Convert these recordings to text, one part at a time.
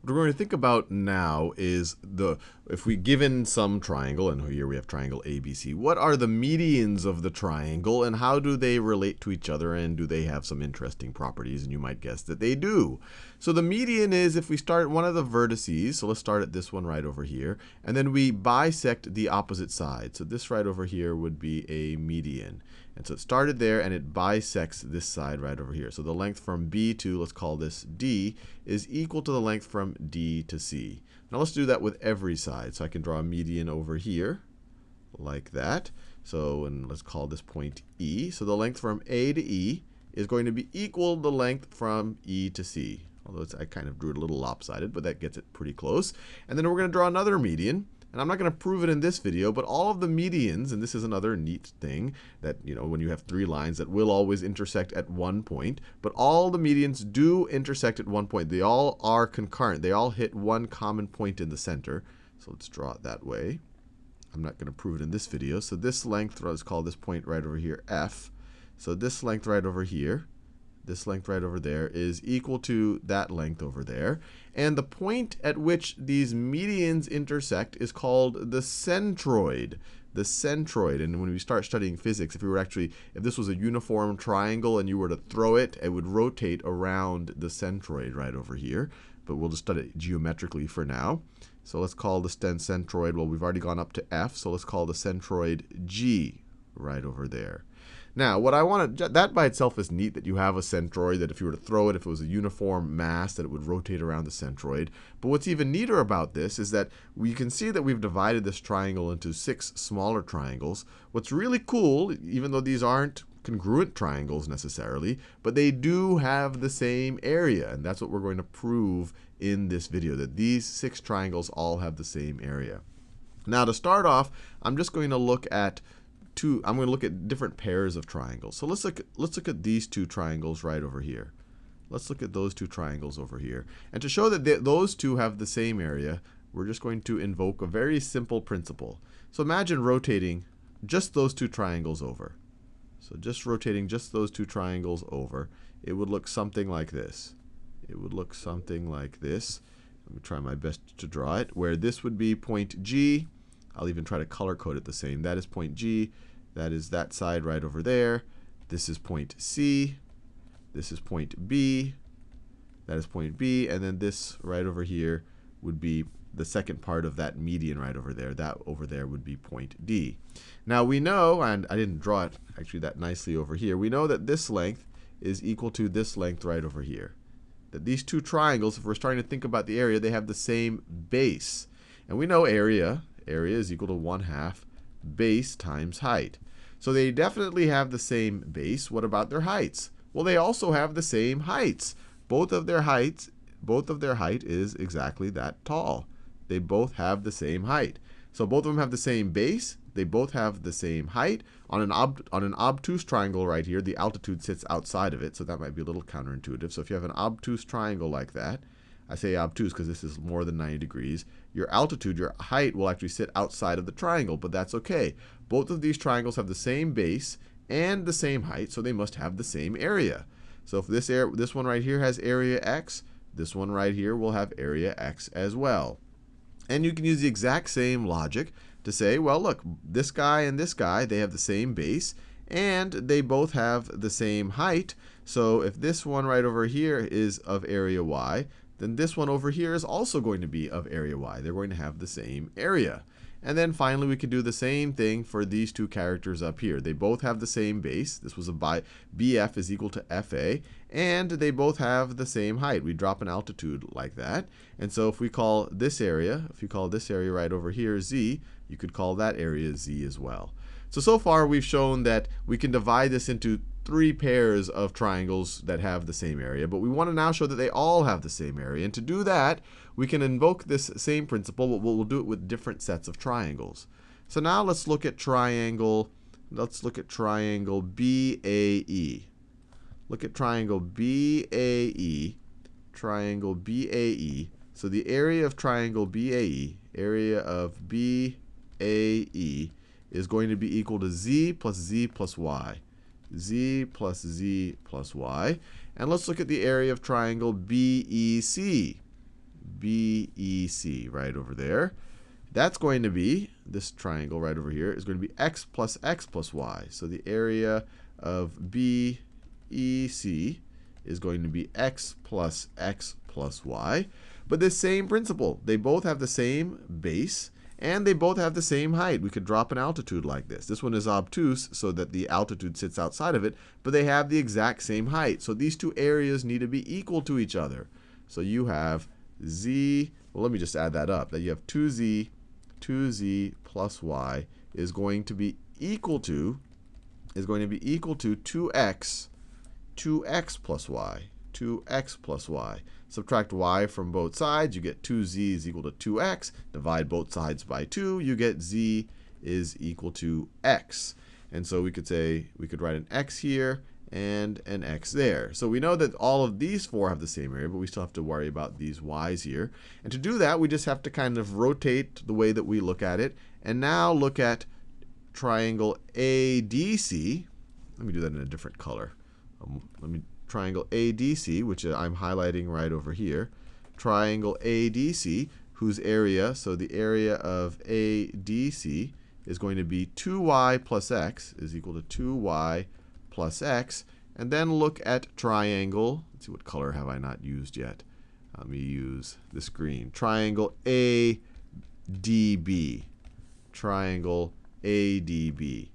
What we're going to think about now is if we given some triangle, and here we have triangle ABC, what are the medians of the triangle and how do they relate to each other, and do they have some interesting properties? And you might guess that they do. So the median is if we start one of the vertices, so let's start at this one right over here, and then we bisect the opposite side. So this right over here would be a median. And so it started there, and it bisects this side right over here. So the length from B to, let's call this D, is equal to the length from D to C. Now let's do that with every side. So I can draw a median over here, like that. So, and let's call this point E. So the length from A to E is going to be equal to the length from E to C. Although I kind of drew it a little lopsided, but that gets it pretty close. And then we're going to draw another median. And I'm not going to prove it in this video, but all of the medians, and this is another neat thing, that when you have three lines that will always intersect at one point, but all the medians do intersect at one point. They all are concurrent. They all hit one common point in the center. So let's draw it that way. I'm not going to prove it in this video. So this length, let's call this point right over here F. So this length right over here, this length right over there, is equal to that length over there. And the point at which these medians intersect is called the centroid. The centroid. And when we start studying physics, if this was a uniform triangle and you were to throw it, it would rotate around the centroid right over here. But we'll just study it geometrically for now. So let's call the centroid, well, we've already gone up to F, so let's call the centroid G right over there. Now, what I want to, that by itself is neat, that you have a centroid, that if you were to throw it, if it was a uniform mass, that it would rotate around the centroid. But what's even neater about this is that we can see that we've divided this triangle into 6 smaller triangles. What's really cool, even though these aren't congruent triangles necessarily, but they do have the same area. And that's what we're going to prove in this video, that these 6 triangles all have the same area. Now, to start off, I'm just going to look at I'm going to look at different pairs of triangles. So let's look at these 2 triangles right over here. Let's look at those 2 triangles over here. And to show that those 2 have the same area, we're just going to invoke a very simple principle. So imagine rotating just those 2 triangles over. So just rotating just those 2 triangles over, it would look something like this. It would look something like this. Let me try my best to draw it, where this would be point G. I'll even try to color code it the same. That is point G. That is that side right over there. This is point C. This is point B. That is point B. And then this right over here would be the second part of that median right over there. That over there would be point D. Now we know, and I didn't draw it actually that nicely over here, we know that this length is equal to this length right over here. That these 2 triangles, if we're starting to think about the area, they have the same base. And we know area is equal to 1/2 base times height. So they definitely have the same base. What about their heights? Well, they also have the same heights. Both of their height is exactly that tall. They both have the same height. So both of them have the same base. They both have the same height. On an obtuse triangle right here, the altitude sits outside of it, so that might be a little counterintuitive. So if you have an obtuse triangle like that, I say obtuse because this is more than 90 degrees. Your altitude, your height, will actually sit outside of the triangle, but that's okay. Both of these triangles have the same base and the same height, so they must have the same area. So if this one right here has area x, this one right here will have area x as well. And you can use the exact same logic to say, well, look, this guy and this guy, they have the same base, and they both have the same height. So if this one right over here is of area y, then this one over here is also going to be of area y. They're going to have the same area. And then finally, we can do the same thing for these 2 characters up here. They both have the same base. This was BF is equal to FA. And they both have the same height. We drop an altitude like that. And so if we call this area, right over here Z, you could call that area Z as well. So far we've shown that we can divide this into 3 pairs of triangles that have the same area, but we want to now show that they all have the same area. And to do that, we can invoke this same principle, but we'll do it with different sets of triangles. So now let's look at triangle BAE. Look at triangle BAE. So the area of triangle BAE, is going to be equal to Z plus Z plus Y. Z plus Z plus Y. And let's look at the area of triangle BEC. BEC right over there. That's going to be, this triangle right over here is going to be x plus y. So the area of BEC is going to be x plus y. But the same principle. They both have the same base, and they both have the same height. We could drop an altitude like this. This one is obtuse so that the altitude sits outside of it, but they have the exact same height. So these two areas need to be equal to each other. So you have z, well, let me just add that up. That you have 2z plus y is going to be equal to 2x plus y. 2x plus y. Subtract y from both sides, you get 2z is equal to 2x. Divide both sides by 2, you get z is equal to x. And so we could write an x here and an x there. So we know that all of these four have the same area, but we still have to worry about these y's here. And to do that, we just have to kind of rotate the way that we look at it. And now look at triangle ADC. Let me do that in a different color. Triangle ADC, which I'm highlighting right over here. Triangle ADC, whose area, so the area of ADC is going to be 2y plus x is equal to 2y plus x. And then look at triangle. Let's see, what color have I not used yet? Let me use this green. Triangle ADB. Triangle ADB.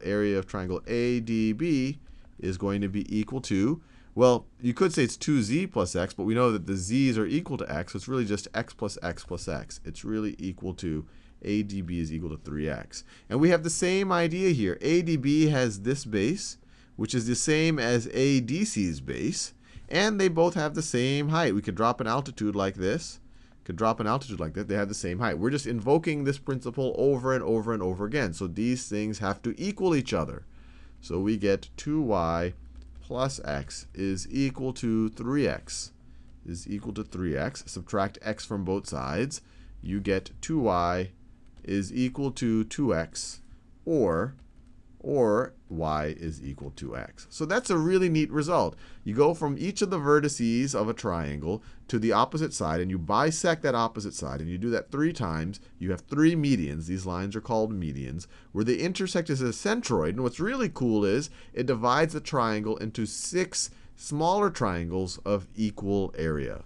Area of triangle ADB is going to be equal to, well, you could say it's 2z plus x, but we know that the z's are equal to x, so it's really just x plus x plus x. It's really equal to, ADB is equal to 3x. And we have the same idea here. ADB has this base, which is the same as ADC's base, and they both have the same height. We could drop an altitude like this. They have the same height. We're just invoking this principle over and over and over again. So these things have to equal each other. So we get 2y plus x is equal to 3x. Subtract x from both sides. You get 2y is equal to 2x, or y is equal to x. So that's a really neat result. You go from each of the vertices of a triangle to the opposite side, and you bisect that opposite side, and you do that 3 times. You have 3 medians. These lines are called medians, where they intersect as a centroid. And what's really cool is it divides the triangle into 6 smaller triangles of equal area.